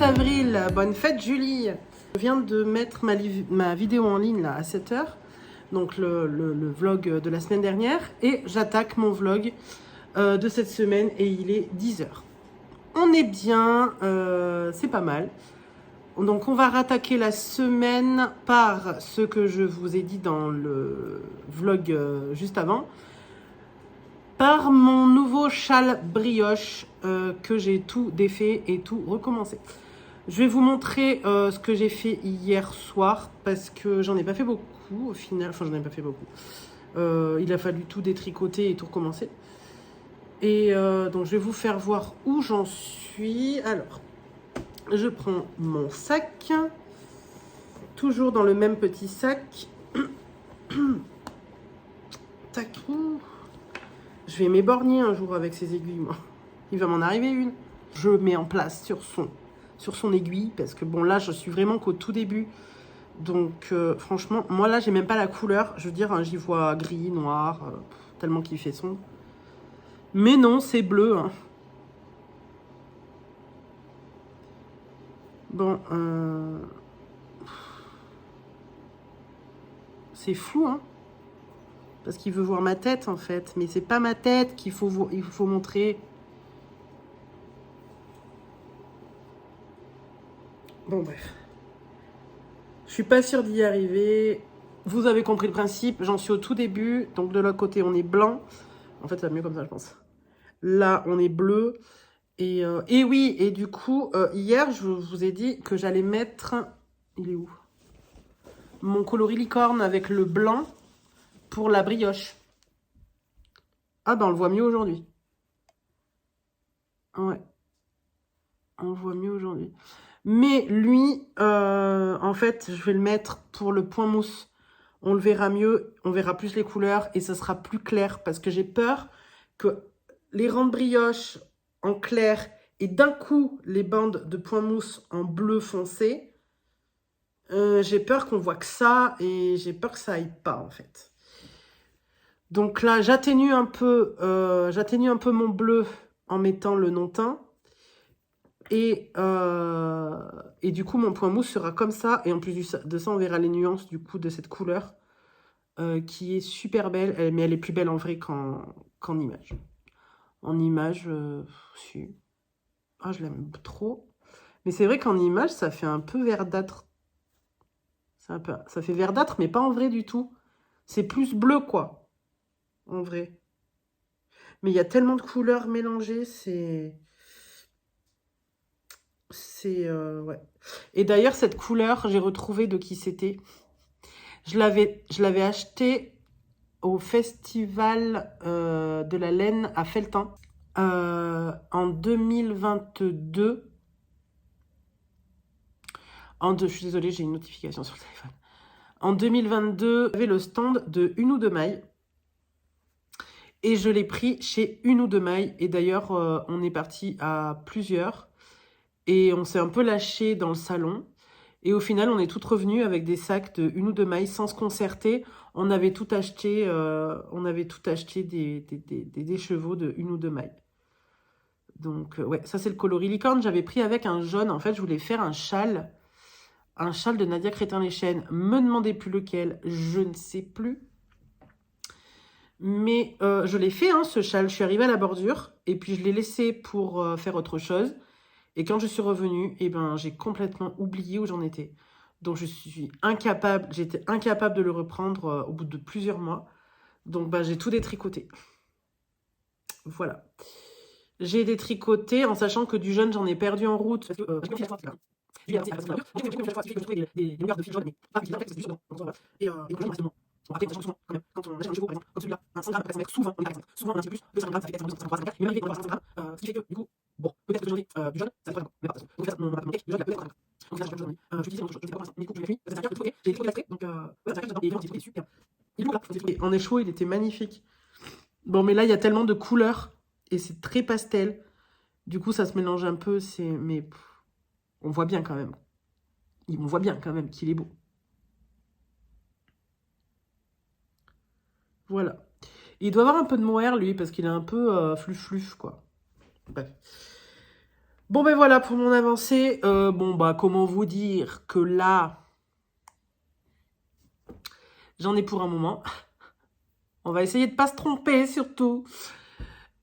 avril, bonne fête Julie. Je viens de mettre ma vidéo en ligne là, à 7h, donc le vlog de la semaine dernière, et j'attaque mon vlog de cette semaine et il est 10h. On est bien, c'est pas mal. Donc on va rattaquer la semaine par ce que je vous ai dit dans le vlog juste avant, par mon nouveau châle brioche que j'ai tout défait et tout recommencé. Je vais vous montrer ce que j'ai fait hier soir parce que j'en ai pas fait beaucoup au final. Enfin, j'en ai pas fait beaucoup. Il a fallu tout détricoter et tout recommencer. Et donc, je vais vous faire voir où j'en suis. Alors, je prends mon sac. Toujours dans le même petit sac. Tac. Je vais m'éborgner un jour avec ces aiguilles, moi. Il va m'en arriver une. Je mets en place sur son aiguille parce que bon, là, je suis vraiment qu'au tout début. Donc, franchement, moi, là, j'ai même pas la couleur. Je veux dire, hein, j'y vois gris, noir, tellement qu'il fait sombre. Mais non, c'est bleu. Hein. Bon, c'est fou, hein. Parce qu'il veut voir ma tête, en fait. Mais c'est pas ma tête qu'il faut montrer. Bon, bref. Je suis pas sûre d'y arriver. Vous avez compris le principe. J'en suis au tout début. Donc, de l'autre côté, on est blanc. En fait, ça va mieux comme ça, je pense. Là, on est bleu. Et oui, et du coup, hier, je vous ai dit que j'allais mettre... Il est où? Mon coloris licorne avec le blanc pour la brioche. Ah ben, on le voit mieux aujourd'hui. Ouais. On le voit mieux aujourd'hui. Mais lui, en fait, je vais le mettre pour le point mousse. On le verra mieux, on verra plus les couleurs et ça sera plus clair parce que j'ai peur que les rangs de brioche en clair et d'un coup les bandes de point mousse en bleu foncé, j'ai peur qu'on voit que ça et j'ai peur que ça aille pas en fait. Donc là, j'atténue un peu mon bleu en mettant le non teint. Et du coup, mon point mousse sera comme ça. Et en plus de ça, on verra les nuances du coup de cette couleur qui est super belle. Mais elle est plus belle en vrai qu'en image. En image, si. Ah, je l'aime trop. Mais c'est vrai qu'en image, ça fait un peu verdâtre. Ça fait verdâtre, mais pas en vrai du tout. C'est plus bleu, quoi. En vrai. Mais il y a tellement de couleurs mélangées, ouais. Et d'ailleurs, cette couleur, j'ai retrouvé de qui c'était. Je l'avais acheté au festival de la laine à Felletin en 2022. Je suis désolée, j'ai une notification sur le téléphone. En 2022, j'avais le stand de Une ou Deux Mailles. Et je l'ai pris chez Une ou Deux Mailles. Et d'ailleurs, on est parti à plusieurs. Et on s'est un peu lâché dans le salon. Et au final, on est toutes revenues avec des sacs de Une ou Deux Mailles sans se concerter. On avait tout acheté, des chevaux de Une ou Deux Mailles. Donc, ouais, ça c'est le coloris licorne. J'avais pris avec un jaune. En fait, je voulais faire un châle de Nadia Crétin-Leschène. Me demandez plus lequel, je ne sais plus. Mais je l'ai fait, hein, ce châle. Je suis arrivée à la bordure et puis je l'ai laissé pour faire autre chose. Et quand je suis revenue, eh ben, j'ai complètement oublié où j'en étais. Donc, j'étais incapable de le reprendre au bout de plusieurs mois. Donc, bah, j'ai tout détricoté. Voilà. J'ai détricoté en sachant que du jaune, j'en ai perdu en route. Parce que, des longueurs de fil jaune, mais pas avec du jaune. Et donc, le jaune reste dedans. Bon, après, sachant que souvent, quand même, quand on achète un chevaux, par exemple, comme celui-là, un 100 grammes, après, ça va être souvent, on est à 400. Souvent, un petit peu plus, 200 grammes, ça fait 400, 400, 400, 400, mais même arrivé, on va avoir 500 grammes, ce qui fait que, du coup, bon, peut-être que j'en ai du jaune, ça se passe mais pas parce que. Donc, ça, mon cake, du jaune, il a peut-être encore. Donc, là, je jaune, je l'utilise dans autre chose, je sais pas pour l'instant, mais du coup, je l'ai fini, ça s'est fait, j'ai détricoté, donc, ouais, ça s'est fait, et vraiment, c'est super. Il est beau, là, en écho, il était magnifique. Bon, mais là, il y a tellement de couleurs, et c'est très pastel. Du coup, ça se mélange un peu, mais on voit bien quand même. On voit bien quand même qu'il est beau. Voilà. Il doit avoir un peu de mohair, lui, parce qu'il est un peu fluf-fluf, quoi. Bref. Bon, ben voilà pour mon avancée. Bon, bah, comment vous dire que là, j'en ai pour un moment. On va essayer de pas se tromper, surtout.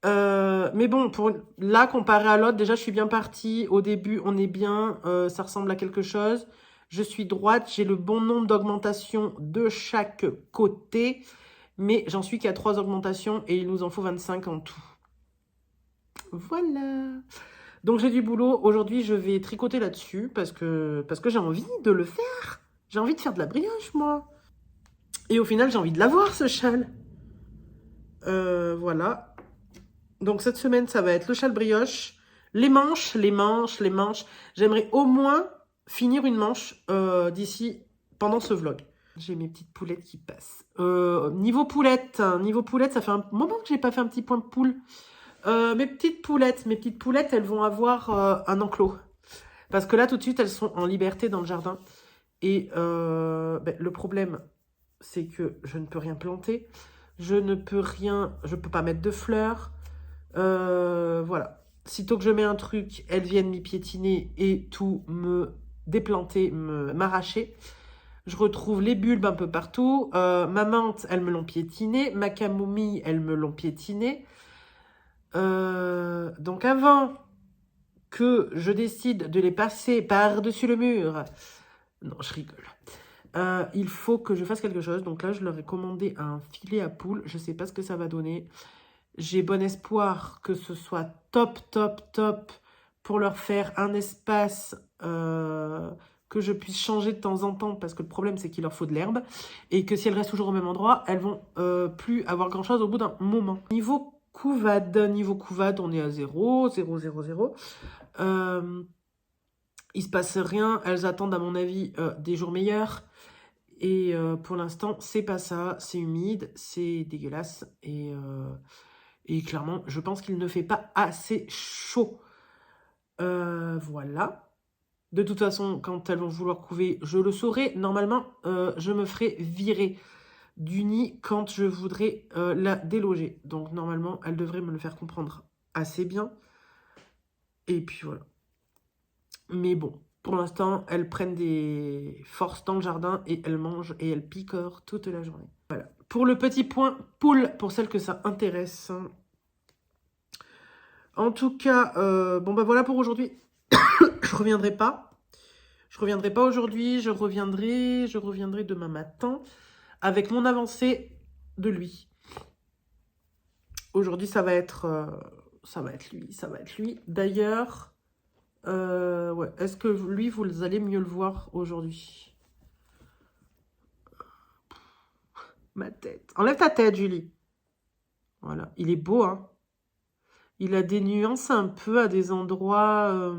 Mais bon, pour là, comparé à l'autre, déjà, je suis bien partie. Au début, on est bien. Ça ressemble à quelque chose. Je suis droite. J'ai le bon nombre d'augmentations de chaque côté. Mais j'en suis qu'à 3 augmentations et il nous en faut 25 en tout. Voilà. Donc j'ai du boulot. Aujourd'hui, je vais tricoter là-dessus parce que j'ai envie de le faire. J'ai envie de faire de la brioche, moi. Et au final, j'ai envie de l'avoir, ce châle. Voilà. Donc cette semaine, ça va être le châle brioche. Les manches, les manches, les manches. J'aimerais au moins finir une manche d'ici, pendant ce vlog. J'ai mes petites poulettes qui passent. Niveau poulette, ça fait un moment que j'ai pas fait un petit point de poule. Mes petites poulettes, elles vont avoir un enclos. Parce que là, tout de suite, elles sont en liberté dans le jardin. Et le problème, c'est que je ne peux rien planter. Je peux pas mettre de fleurs. Voilà. Sitôt que je mets un truc, elles viennent m'y piétiner et tout me déplanter, m'arracher. Je retrouve les bulbes un peu partout. Ma menthe, elles me l'ont piétiné. Ma camomille, elles me l'ont piétiné. Donc avant que je décide de les passer par-dessus le mur, non, je rigole. Il faut que je fasse quelque chose. Donc là, je leur ai commandé un filet à poules. Je ne sais pas ce que ça va donner. J'ai bon espoir que ce soit top, top, top pour leur faire un espace que je puisse changer de temps en temps. Parce que le problème, c'est qu'il leur faut de l'herbe. Et que si elles restent toujours au même endroit, elles vont plus avoir grand-chose au bout d'un moment. Niveau couvade, on est à 0, 0, 0, 0. Il se passe rien. Elles attendent, à mon avis, des jours meilleurs. Et pour l'instant, c'est pas ça. C'est humide, c'est dégueulasse. Et clairement, je pense qu'il ne fait pas assez chaud. Voilà. De toute façon, quand elles vont vouloir couver, je le saurai. Normalement, je me ferai virer du nid quand je voudrais la déloger. Donc normalement, elles devraient me le faire comprendre assez bien. Et puis voilà. Mais bon, pour l'instant, elles prennent des forces dans le jardin et elles mangent et elles picorent toute la journée. Voilà. Pour le petit point poule, pour celles que ça intéresse. En tout cas, bon bah voilà pour aujourd'hui. Je reviendrai pas. Je reviendrai pas aujourd'hui. Je reviendrai demain matin avec mon avancée de lui. Aujourd'hui, ça va être lui. D'ailleurs, ouais. Est-ce que lui, vous allez mieux le voir aujourd'hui? Ma tête. Enlève ta tête, Julie. Voilà. Il est beau, hein. Il a des nuances un peu à des endroits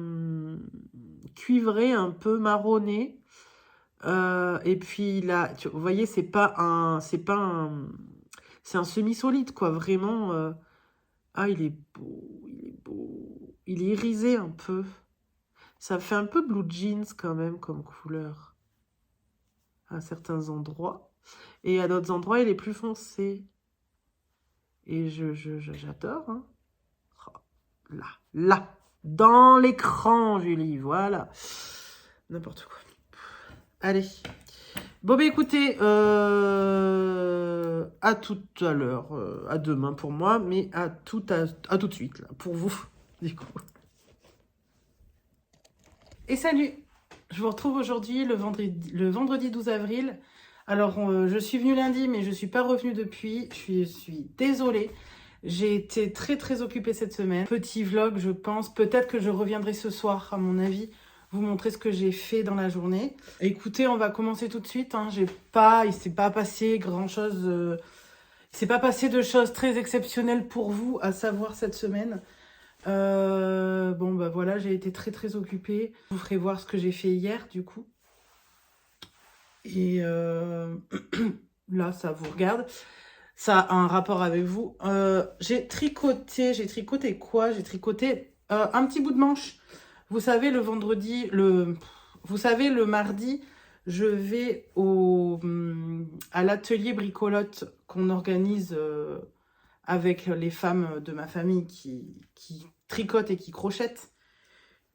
cuivrés, un peu marronnés. Et puis, vous voyez, c'est un semi-solide, quoi. Vraiment. Ah, il est beau, il est beau. Il est irisé un peu. Ça fait un peu blue jeans quand même comme couleur. À certains endroits. Et à d'autres endroits, il est plus foncé. Et j'adore, hein. Là. Dans l'écran, Julie, voilà. N'importe quoi. Allez. Bon, bah écoutez, à tout à l'heure, à demain pour moi, mais à tout de suite, là, pour vous, du coup. Et salut! Je vous retrouve aujourd'hui, le vendredi 12 avril. Alors, je suis venue lundi, mais je ne suis pas revenue depuis. Je suis désolée. J'ai été très, très occupée cette semaine. Petit vlog, je pense. Peut-être que je reviendrai ce soir, à mon avis, vous montrer ce que j'ai fait dans la journée. Écoutez, on va commencer tout de suite. Hein. Il s'est pas passé grand-chose. Il s'est pas passé de choses très exceptionnelles pour vous, à savoir cette semaine. Bon, bah voilà, j'ai été très, très occupée. Je vous ferai voir ce que j'ai fait hier, du coup. Et là, ça vous regarde. Ça a un rapport avec vous. J'ai tricoté quoi? J'ai tricoté un petit bout de manche. Vous savez, le mardi, je vais à l'atelier bricolotte qu'on organise avec les femmes de ma famille qui tricotent et qui crochettent.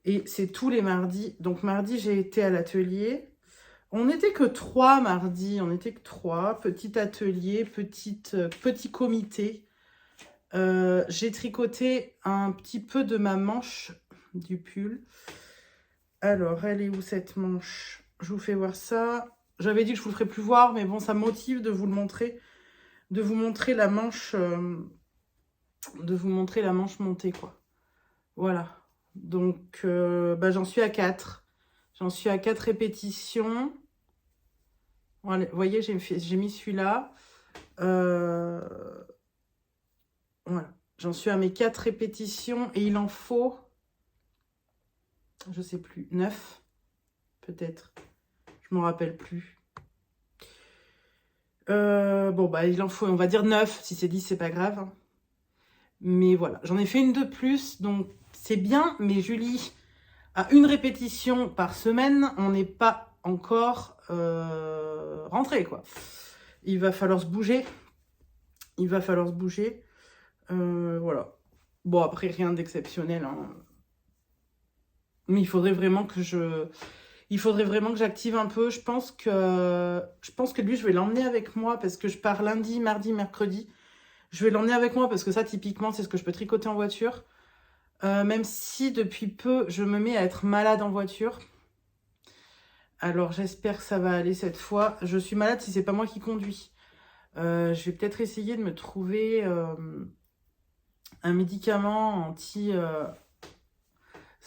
Et c'est tous les mardis. Donc mardi, j'ai été à l'atelier. On n'était que 3 mardi, on n'était que 3. Petit atelier, petit comité. J'ai tricoté un petit peu de ma manche du pull. Alors, elle est où cette manche? Je vous fais voir ça. J'avais dit que je vous le ferais plus voir, mais bon, ça me motive de vous le montrer. De vous montrer la manche... de vous montrer la manche montée, quoi. Voilà. Donc, bah, j'en suis à 4. J'en suis à 4 répétitions. Voilà, vous voyez, j'ai mis celui-là. Voilà. J'en suis à mes 4 répétitions et il en faut, je sais plus, 9 peut-être. Je me rappelle plus. Bon, bah, il en faut, on va dire 9. Si c'est 10, c'est pas grave. Mais voilà, j'en ai fait une de plus, donc c'est bien. Mais Julie, à une répétition par semaine, on n'est pas encore rentré, quoi. Il va falloir se bouger. Il va falloir se bouger. Voilà. Bon, après, rien d'exceptionnel, hein. Mais il faudrait vraiment que j'active un peu. Je pense que lui, je vais l'emmener avec moi parce que je pars lundi, mardi, mercredi. Je vais l'emmener avec moi parce que ça, typiquement, c'est ce que je peux tricoter en voiture. Même si, depuis peu, je me mets à être malade en voiture. Alors, j'espère que ça va aller cette fois. Je suis malade si c'est pas moi qui conduis. Je vais peut-être essayer de me trouver un médicament anti...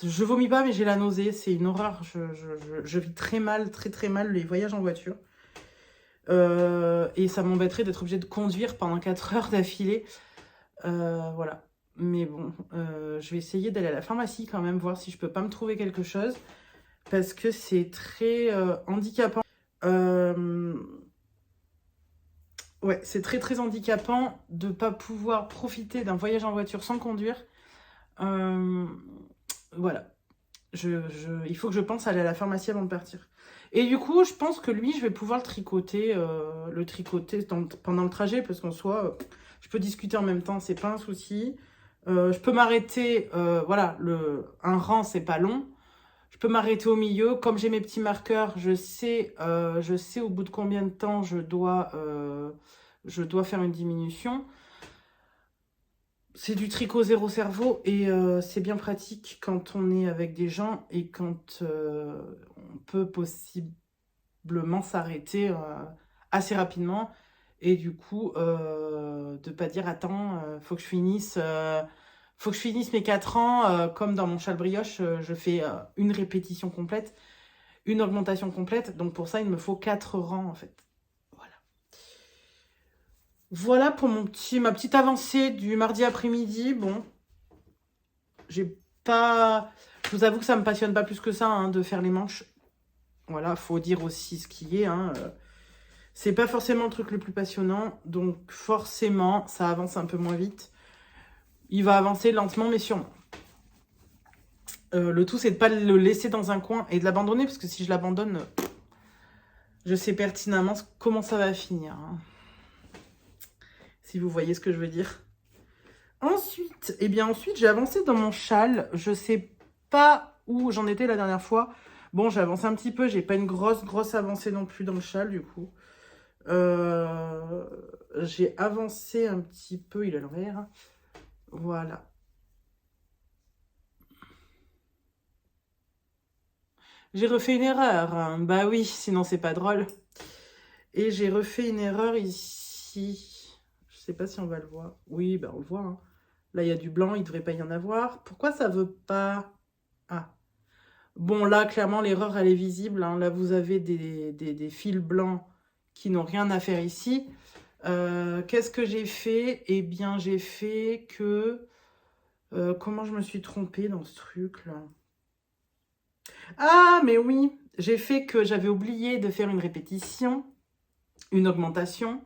Je vomis pas, mais j'ai la nausée. C'est une horreur. Je vis très mal, très très mal les voyages en voiture. Et ça m'embêterait d'être obligée de conduire pendant 4 heures d'affilée. Voilà. Mais bon, je vais essayer d'aller à la pharmacie quand même, voir si je peux pas me trouver quelque chose. Parce que c'est très handicapant. Ouais, c'est très très handicapant de ne pas pouvoir profiter d'un voyage en voiture sans conduire. Voilà. Il faut que je pense à aller à la pharmacie avant de partir. Et du coup, je pense que lui, je vais pouvoir le tricoter pendant le trajet, parce qu'en soi, je peux discuter en même temps, c'est pas un souci. Je peux m'arrêter, voilà, un rang, c'est pas long. Je peux m'arrêter au milieu. Comme j'ai mes petits marqueurs, je sais au bout de combien de temps je dois faire une diminution. C'est du tricot zéro cerveau et c'est bien pratique quand on est avec des gens et quand on peut possiblement s'arrêter assez rapidement. Et du coup, de pas dire, attends, faut que je finisse mes 4 ans. Comme dans mon châle brioche, je fais une répétition complète, une augmentation complète. Donc pour ça, il me faut 4 rangs en fait. Voilà pour ma petite avancée du mardi après-midi. Bon, je vous avoue que ça me passionne pas plus que ça, hein, de faire les manches. Voilà, faut dire aussi ce qui est, hein. C'est pas forcément le truc le plus passionnant, donc forcément, ça avance un peu moins vite. Il va avancer lentement, mais sûrement. Le tout, c'est de pas le laisser dans un coin et de l'abandonner, parce que si je l'abandonne, je sais pertinemment comment ça va finir, hein. Si vous voyez ce que je veux dire. Ensuite, j'ai avancé dans mon châle. Je sais pas où j'en étais la dernière fois. Bon, j'ai avancé un petit peu. J'ai pas une grosse avancée non plus dans le châle, du coup. J'ai avancé un petit peu. Il est à l'envers. Voilà. J'ai refait une erreur, hein. Bah oui, sinon c'est pas drôle. Et j'ai refait une erreur ici. Je sais pas si on va le voir. Oui, bah on le voit, hein. Là, il y a du blanc, il ne devrait pas y en avoir. Pourquoi ça veut pas... Ah. Bon, là, clairement, l'erreur, elle est visible, hein. Là, vous avez des fils blancs qui n'ont rien à faire ici. Qu'est-ce que j'ai fait? Eh bien, j'ai fait que... comment je me suis trompée dans ce truc-là? Ah, mais oui, j'ai fait que j'avais oublié de faire une répétition, une augmentation.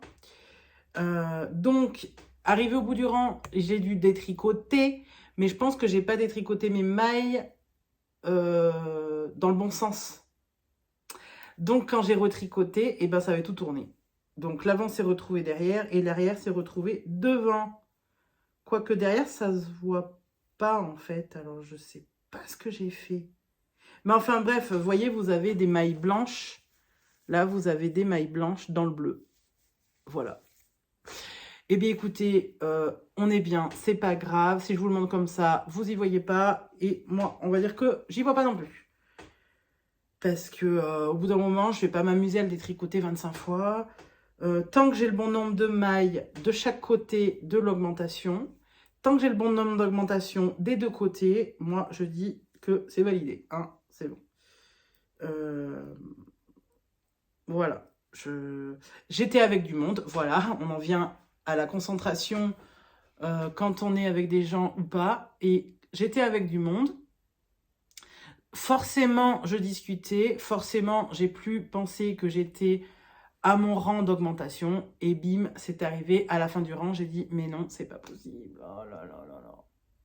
Donc, arrivé au bout du rang, j'ai dû détricoter, mais je pense que j'ai pas détricoté mes mailles dans le bon sens. Donc, quand j'ai retricoté, eh ben, ça avait tout tourné. Donc, l'avant s'est retrouvé derrière et l'arrière s'est retrouvé devant. Quoique derrière, ça se voit pas, en fait. Alors, je sais pas ce que j'ai fait. Mais enfin, bref, vous voyez, vous avez des mailles blanches. Là, vous avez des mailles blanches dans le bleu. Voilà. Eh bien, écoutez, on est bien, c'est pas grave. Si je vous le montre comme ça, vous y voyez pas. Et moi, on va dire que j'y vois pas non plus. Parce que au bout d'un moment, je vais pas m'amuser à le détricoter 25 fois. Tant que j'ai le bon nombre de mailles de chaque côté de l'augmentation, tant que j'ai le bon nombre d'augmentation des deux côtés, moi, je dis que c'est validé. Hein, c'est bon. Voilà. J'étais avec du monde. Voilà, on en vient à la concentration quand on est avec des gens ou pas. Et j'étais avec du monde. Forcément, je discutais. Forcément, j'ai plus pensé que j'étais à mon rang d'augmentation. Et bim, c'est arrivé à la fin du rang. J'ai dit, mais non, c'est pas possible. Oh là là là là.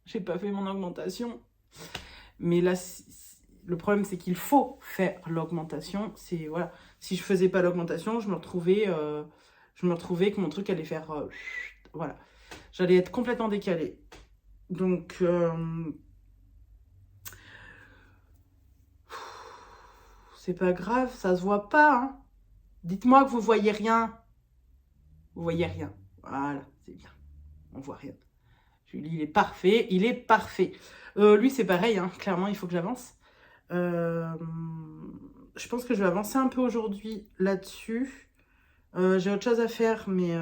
J'ai pas fait mon augmentation. Mais là, le problème, c'est qu'il faut faire l'augmentation. C'est voilà. Si je faisais pas l'augmentation, je me retrouvais que mon truc allait faire... voilà. J'allais être complètement décalée. Donc... c'est pas grave, ça se voit pas. Hein. Dites-moi que vous voyez rien. Vous voyez rien. Voilà, c'est bien. On voit rien. Julie, il est parfait. Il est parfait. Lui, c'est pareil. Hein. Clairement, il faut que j'avance. Je pense que je vais avancer un peu aujourd'hui là-dessus. J'ai autre chose à faire, mais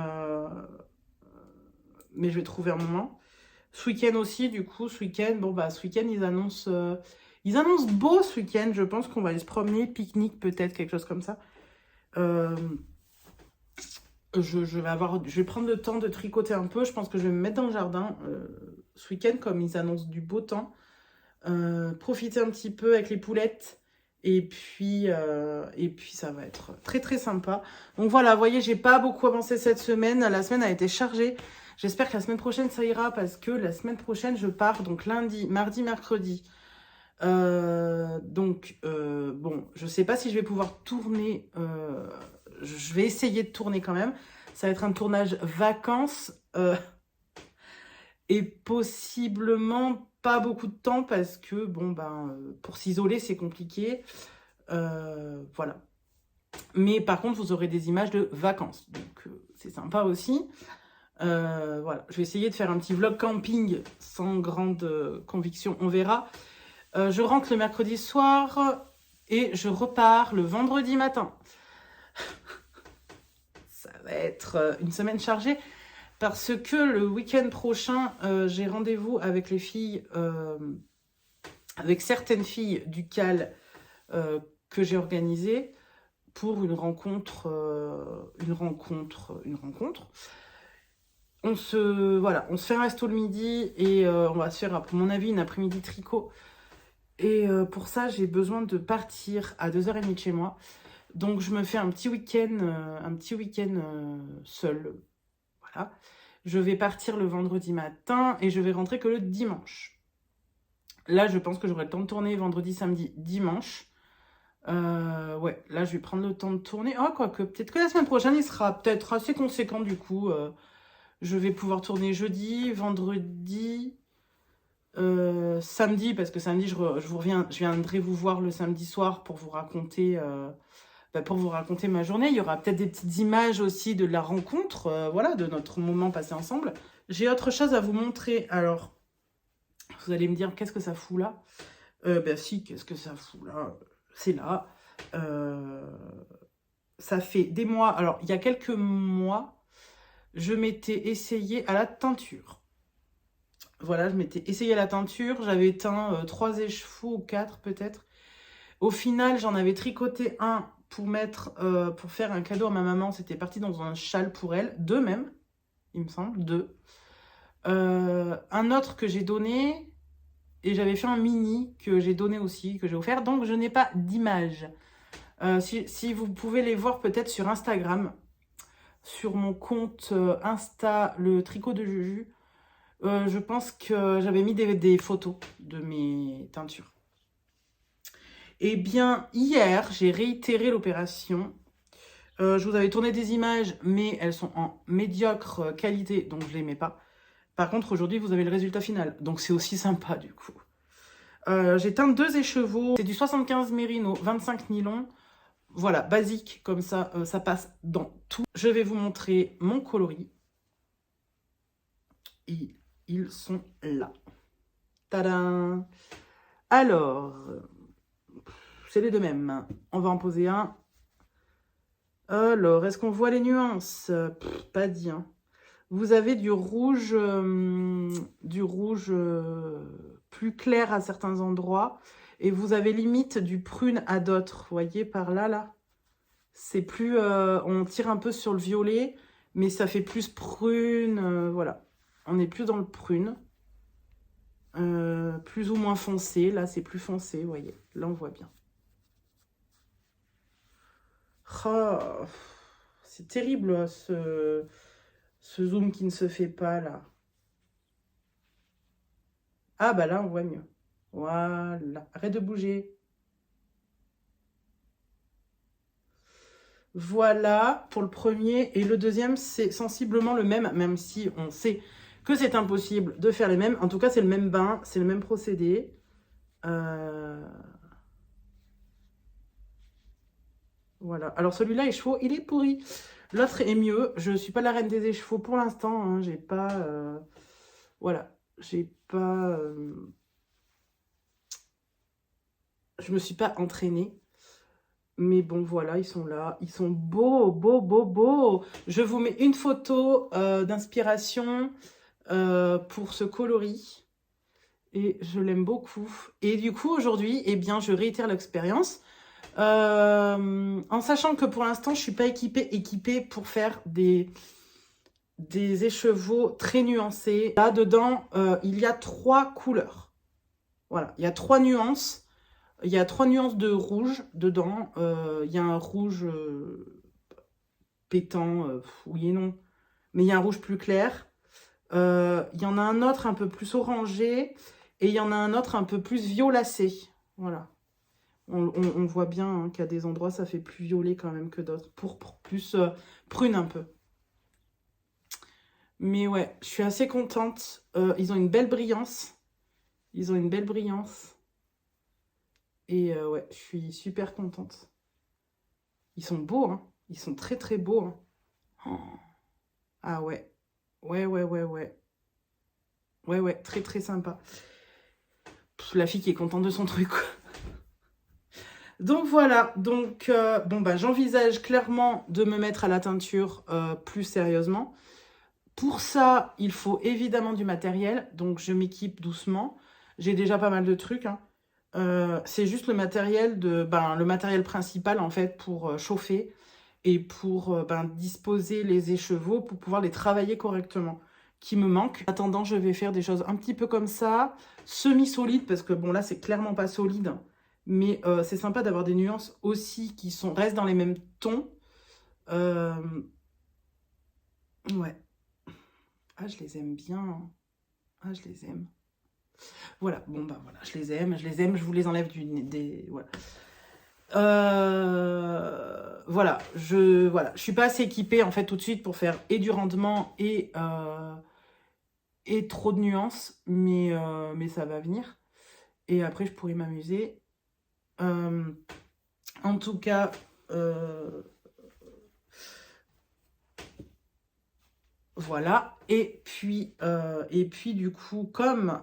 je vais trouver un moment. Ce week-end aussi, du coup, ce week-end, bon, bah, ce week-end, ils annoncent beau ce week-end. Je pense qu'on va aller se promener, pique-nique, peut-être, quelque chose comme ça. Je vais prendre le temps de tricoter un peu. Je pense que je vais me mettre dans le jardin ce week-end, comme ils annoncent du beau temps. Profiter un petit peu avec les poulettes. Et puis ça va être très très sympa. Donc voilà, vous voyez, j'ai pas beaucoup avancé cette semaine. La semaine a été chargée. J'espère que la semaine prochaine, ça ira parce que la semaine prochaine, je pars donc lundi, mardi, mercredi. Bon, je sais pas si je vais pouvoir tourner. Je vais essayer de tourner quand même. Ça va être un tournage vacances et possiblement pas beaucoup de temps parce que, bon, ben, pour s'isoler, c'est compliqué. Voilà. Mais par contre, vous aurez des images de vacances. Donc, c'est sympa aussi. Voilà, je vais essayer de faire un petit vlog camping sans grande conviction, on verra. Je rentre le mercredi soir et je repars le vendredi matin. Ça va être une semaine chargée parce que le week-end prochain, j'ai rendez-vous avec les filles, avec certaines filles du CAL que j'ai organisé pour une rencontre. On se fait un resto le midi et on va se faire, à mon avis, une après-midi tricot. Et pour ça, j'ai besoin de partir à 2h30 de chez moi. Donc, je me fais un petit week-end seul. Voilà. Je vais partir le vendredi matin et je vais rentrer que le dimanche. Là, je pense que j'aurai le temps de tourner vendredi, samedi, dimanche. Ouais, là, je vais prendre le temps de tourner. Oh, quoique, peut-être que la semaine prochaine, il sera peut-être assez conséquent du coup. Je vais pouvoir tourner jeudi, vendredi... samedi, parce que samedi, je viendrai vous voir le samedi soir pour vous raconter, ma journée. Il y aura peut-être des petites images aussi de la rencontre, voilà, de notre moment passé ensemble. J'ai autre chose à vous montrer. Alors, vous allez me dire, qu'est-ce que ça fout là? Ben si, qu'est-ce que ça fout là? C'est là. Ça fait des mois. Alors, il y a quelques mois, je m'étais essayée à la teinture. Voilà, je m'étais essayé à la teinture. J'avais teint 3 écheveaux ou 4 peut-être. Au final, j'en avais tricoté un pour faire un cadeau à ma maman. C'était parti dans un châle pour elle. 2 même, il me semble. 2. Un autre que j'ai donné. Et j'avais fait un mini que j'ai donné aussi, que j'ai offert. Donc, je n'ai pas d'image. Si vous pouvez les voir peut-être sur Instagram. Sur mon compte Insta, le tricot de Juju. Je pense que j'avais mis des photos de mes teintures. Eh bien, hier, j'ai réitéré l'opération. Je vous avais tourné des images, mais elles sont en médiocre qualité, donc je ne les mets pas. Par contre, aujourd'hui, vous avez le résultat final. Donc, c'est aussi sympa, du coup. J'ai teint 2 écheveaux. C'est du 75 mérino, 25 nylon. Voilà, basique, comme ça, ça passe dans tout. Je vais vous montrer mon coloris. Et ils sont là. Tadam! Alors, c'est les deux mêmes. On va en poser un. Alors, est-ce qu'on voit les nuances? Pas dit, hein. Vous avez du rouge plus clair à certains endroits. Et vous avez limite du prune à d'autres. Vous voyez par là, là. C'est plus... on tire un peu sur le violet, mais ça fait plus prune. Voilà. On est plus dans le prune. Plus ou moins foncé. Là, c'est plus foncé, vous voyez. Là, on voit bien. Oh, c'est terrible, ce zoom qui ne se fait pas, là. Ah, bah là, on voit mieux. Voilà. Arrête de bouger. Voilà pour le premier. Et le deuxième, c'est sensiblement le même si on sait que c'est impossible de faire les mêmes. En tout cas, c'est le même bain, c'est le même procédé. Voilà. Alors, celui-là, écheveau, il est pourri. L'autre est mieux. Je ne suis pas la reine des écheveaux pour l'instant. Hein. J'ai pas... Voilà. J'ai pas... Je me suis pas entraînée. Mais bon, voilà, ils sont là. Ils sont beaux, beaux, beaux, beaux. Je vous mets une photo d'inspiration pour ce coloris. Et je l'aime beaucoup. Et du coup, aujourd'hui, eh bien, je réitère l'expérience. En sachant que pour l'instant, je ne suis pas équipée pour faire des écheveaux très nuancés. Là-dedans, il y a 3 couleurs. Voilà, il y a 3 nuances. Il y a 3 nuances de rouge dedans. Il y a un rouge pétant, oui et non. Mais il y a un rouge plus clair. Il y en a un autre un peu plus orangé. Et il y en a un autre un peu plus violacé. Voilà. On voit bien hein, qu'à des endroits, ça fait plus violet quand même que d'autres. Pourpre, plus prune un peu. Mais ouais, je suis assez contente. Ils ont une belle brillance. Ils ont une belle brillance. Et ouais, je suis super contente. Ils sont beaux, hein. Ils sont très très beaux. Hein. Oh. Ah ouais. Ouais, ouais, ouais, ouais. Ouais, ouais, très très sympa. Pff, la fille qui est contente de son truc. Donc voilà, donc bon bah j'envisage clairement de me mettre à la teinture plus sérieusement. Pour ça, il faut évidemment du matériel, donc je m'équipe doucement. J'ai déjà pas mal de trucs. Hein. C'est juste le matériel le matériel principal en fait pour chauffer et pour disposer les écheveaux pour pouvoir les travailler correctement, qui me manque. En attendant, je vais faire des choses un petit peu comme ça, semi-solide parce que bon là c'est clairement pas solide, mais c'est sympa d'avoir des nuances aussi qui restent dans les mêmes tons. Ouais. Ah, je les aime bien. Ah, je les aime. Voilà, bon, bah voilà, je les aime, je vous les enlève voilà. Voilà, je suis pas assez équipée, en fait, tout de suite pour faire et du rendement et trop de nuances, mais ça va venir. Et après, je pourrais m'amuser. En tout cas... Voilà, et puis du coup, comme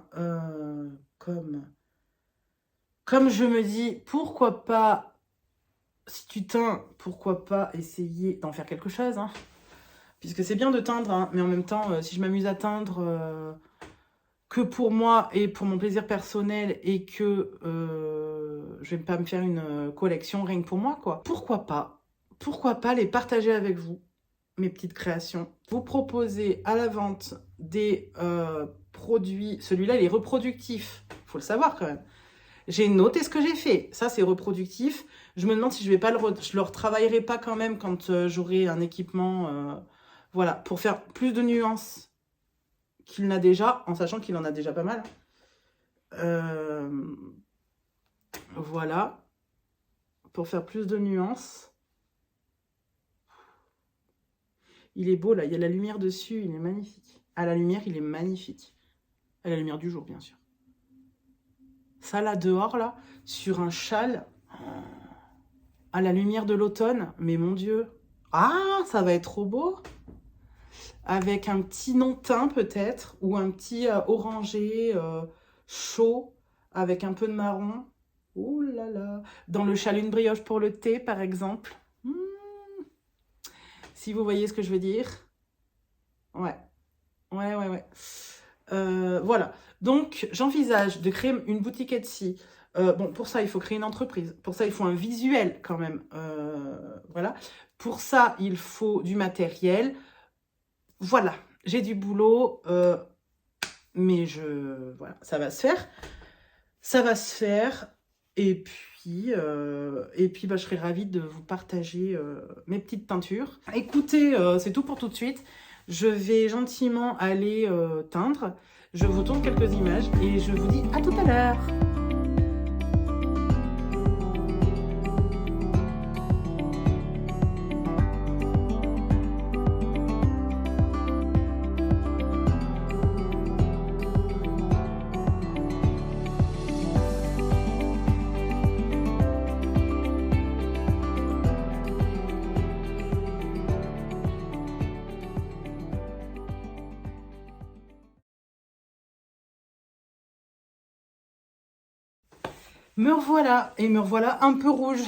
je me dis, pourquoi pas, si tu teins, pourquoi pas essayer d'en faire quelque chose, hein, puisque c'est bien de teindre, hein, mais en même temps, si je m'amuse à teindre que pour moi et pour mon plaisir personnel et que je vais pas me faire une collection rien que pour moi, quoi, pourquoi pas les partager avec vous, mes petites créations. Vous proposez à la vente des produits. Celui-là, il est reproductif. Il faut le savoir quand même. J'ai noté ce que j'ai fait. Ça, c'est reproductif. Je me demande si je vais pas je le retravaillerai pas quand même quand j'aurai un équipement. Voilà, pour faire plus de nuances qu'il n'a déjà, en sachant qu'il en a déjà pas mal. Voilà. Pour faire plus de nuances. Il est beau, là. Il y a la lumière dessus. Il est magnifique. À la lumière, il est magnifique. À la lumière du jour, bien sûr. Ça, là, dehors, là, sur un châle, à la lumière de l'automne. Mais mon Dieu. Ah, ça va être trop beau. Avec un petit non teint, peut-être, ou un petit orangé chaud, avec un peu de marron. Ouh là là. Dans le châle, une brioche pour le thé, par exemple. Si vous voyez ce que je veux dire. Ouais. Ouais. Voilà. Donc, j'envisage de créer une boutique Etsy. Bon, pour ça, il faut créer une entreprise. Pour ça, il faut un visuel quand même. Voilà. Pour ça, il faut du matériel. Voilà. J'ai du boulot. Mais voilà, ça va se faire. Ça va se faire. Et puis bah, je serai ravie de vous partager mes petites teintures. Écoutez, c'est tout pour tout de suite. Je vais gentiment aller teindre. Je vous tourne quelques images et je vous dis à tout à l'heure. Me revoilà, et me revoilà un peu rouge.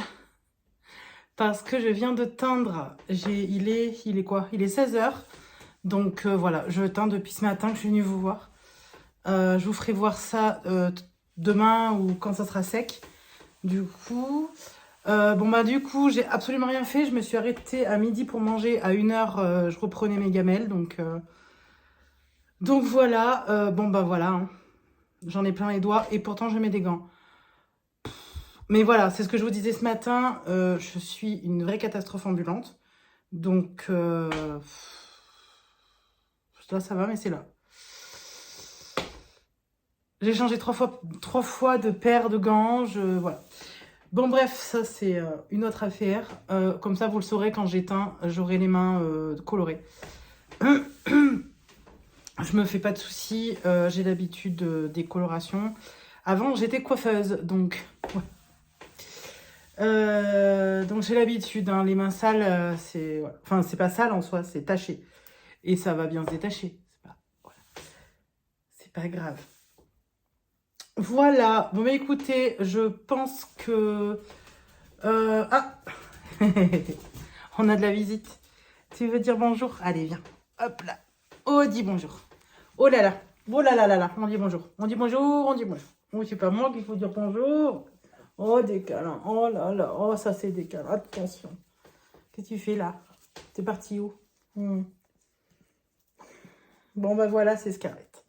Parce que je viens de teindre. Il est quoi? Il est 16h. Donc voilà, je teins depuis ce matin que je suis venue vous voir. Je vous ferai voir ça demain ou quand ça sera sec. Du coup, du coup, j'ai absolument rien fait. Je me suis arrêtée à midi pour manger. À 1h, je reprenais mes gamelles. Donc voilà. Voilà. Hein. J'en ai plein les doigts et pourtant je mets des gants. Mais voilà, c'est ce que je vous disais ce matin. Je suis une vraie catastrophe ambulante. Donc là, ça va, mais c'est là. J'ai changé trois fois de paire de gants. Voilà. Bon, bref, ça, c'est une autre affaire. Comme ça, vous le saurez quand j'éteins, j'aurai les mains colorées. Je me fais pas de soucis. J'ai l'habitude des colorations. Avant, j'étais coiffeuse, donc... Ouais. Donc j'ai l'habitude, hein, les mains sales, c'est... Ouais. Enfin, c'est pas sale en soi, c'est taché. Et ça va bien se détacher. C'est pas grave. Voilà. Bon, mais écoutez, je pense que... Ah on a de la visite. Tu veux dire bonjour? Allez, viens. Hop là. Oh, dis bonjour. Oh là là. Oh là là là là. On dit bonjour. On dit bonjour, on dit bonjour. Oh, c'est pas moi qu'il faut dire bonjour. Oh, des câlins. Oh là là. Oh, ça, c'est des câlins. Attention. Qu'est-ce que tu fais là? T'es parti où? Bon, bah voilà, c'est Scarlett.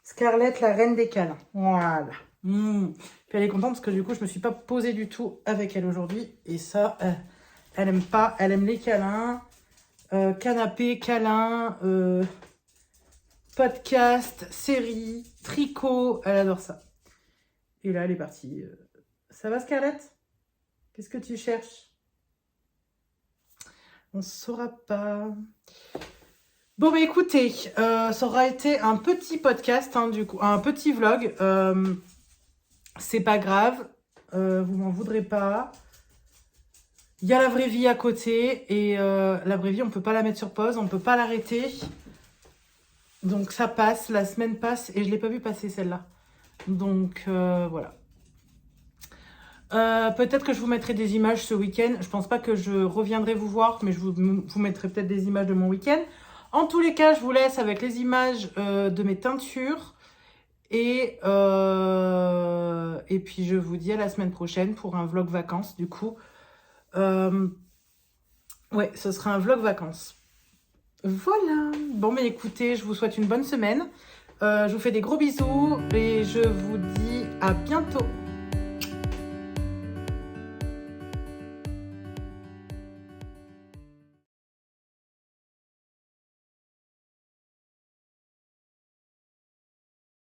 Scarlett, la reine des câlins. Voilà. Puis elle est contente parce que du coup, je me suis pas posée du tout avec elle aujourd'hui. Et ça, elle aime pas. Elle aime les câlins. Canapé, câlin, podcast, série, tricot. Elle adore ça. Et là, elle est partie. Ça va, Scarlett? Qu'est-ce que tu cherches? On ne saura pas. Bon, bah écoutez, ça aura été un petit podcast, hein, du coup, un petit vlog. C'est pas grave, vous m'en voudrez pas. Il y a la vraie vie à côté et la vraie vie, on peut pas la mettre sur pause, on peut pas l'arrêter. Donc ça passe, la semaine passe et je l'ai pas vu passer celle-là. Donc voilà. Peut-être que je vous mettrai des images ce week-end. Je pense pas que je reviendrai vous voir, mais je vous mettrai peut-être des images de mon week-end. En tous les cas, je vous laisse avec les images de mes teintures. Et puis, je vous dis à la semaine prochaine pour un vlog vacances, du coup. Ouais, ce sera un vlog vacances. Voilà. Bon, mais écoutez, je vous souhaite une bonne semaine. Je vous fais des gros bisous et je vous dis à bientôt.